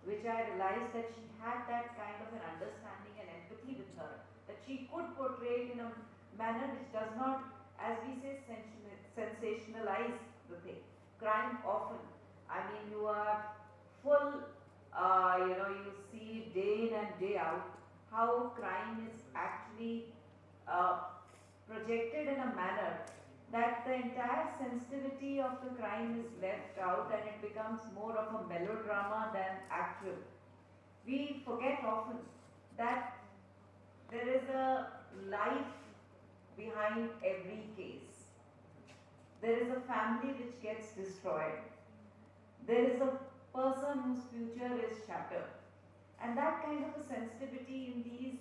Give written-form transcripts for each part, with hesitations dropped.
which I realized that she had that kind of an understanding and empathy with her, that she could portray it in a manner which does not, as we say, sensationalize the thing. Crime often, I mean, you are full, you see day in and day out how crime is actually projected in a manner that the entire sensitivity of the crime is left out and it becomes more of a melodrama than actual. We forget often that there is a life behind every case. There is a family which gets destroyed. There is a person whose future is shattered. And that kind of a sensitivity in these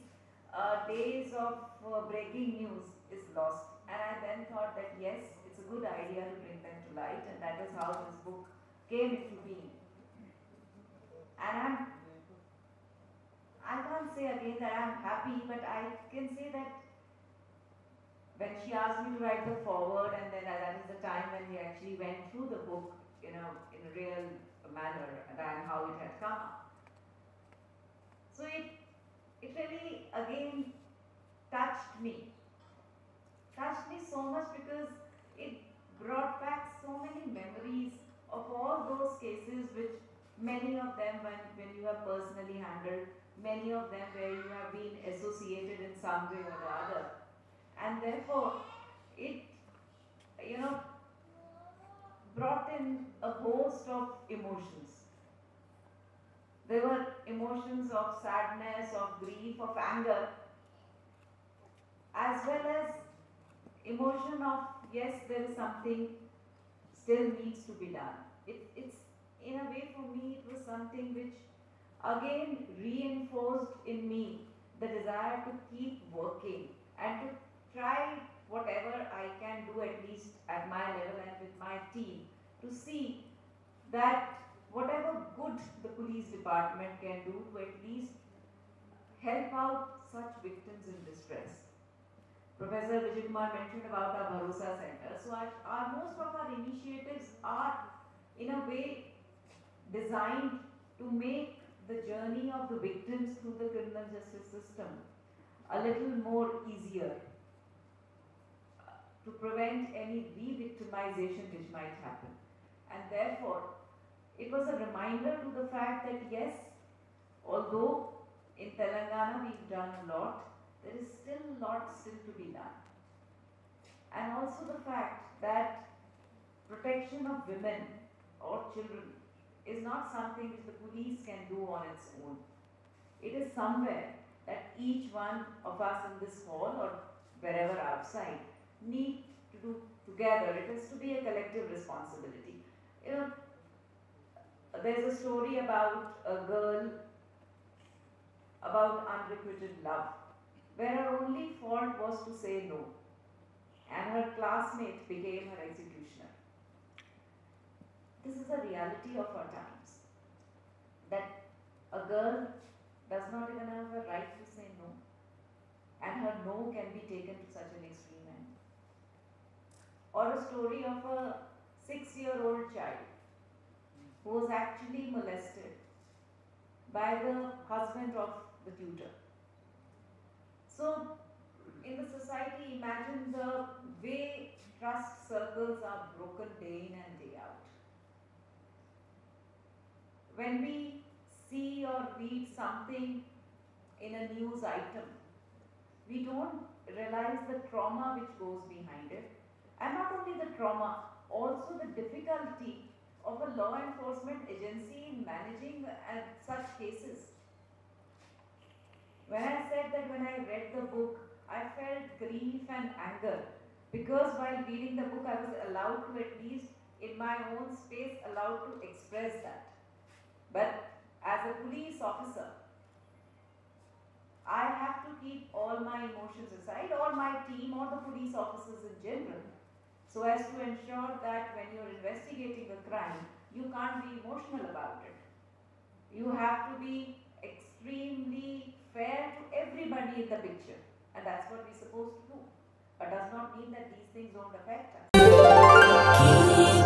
days of breaking news is lost. And I then thought that yes, it's a good idea to bring them to light, and that is how this book came into being. And I can't say again that I'm happy, but I can say that when she asked me to write the foreword, and then that is the time when we actually went through the book, in a real manner, and how it had come up. So it really again touched me so much, because it brought back so many memories of all those cases, which many of them when you have personally handled, many of them where you have been associated in some way or the other. And therefore, it, brought in a host of emotions. There were emotions of sadness, of grief, of anger, as well as emotion of, yes, there is something still needs to be done. It's in a way, for me, it was something which again reinforced in me the desire to keep working and to try whatever I can do, at least at my level and with my team, to see that whatever good the police department can do to at least help out such victims in distress. Professor Vijay Kumar mentioned about our Bharosa Center. So most of our initiatives are in a way designed to make the journey of the victims through the criminal justice system a little more easier, to prevent any re-victimization which might happen. And therefore, it was a reminder to the fact that yes, although in Telangana we've done a lot, there is still a lot still to be done. And also the fact that protection of women or children is not something which the police can do on its own. It is somewhere that each one of us in this hall or wherever outside need to do together. It is to be a collective responsibility. There's a story about a girl about unrequited love, where her only fault was to say no, and her classmate became her executioner. This is a reality of our times, that a girl does not even have a right to say no, and her no can be taken to such an extreme end. Or a story of a 6-year-old child who was actually molested by the husband of the tutor. So, in the society, imagine the way trust circles are broken day in and day out. When we see or read something in a news item, we don't realize the trauma which goes behind it. And not only the trauma, also the difficulty of a law enforcement agency in managing such cases. When I said that when I read the book, I felt grief and anger, because while reading the book, I was allowed to, at least in my own space, allowed to express that. But as a police officer, I have to keep all my emotions aside, or my team, or the police officers in general, so as to ensure that when you're investigating a crime, you can't be emotional about it. You have to be extremely fair to everybody in the picture, and that's what we're supposed to do. But does not mean that these things don't affect us.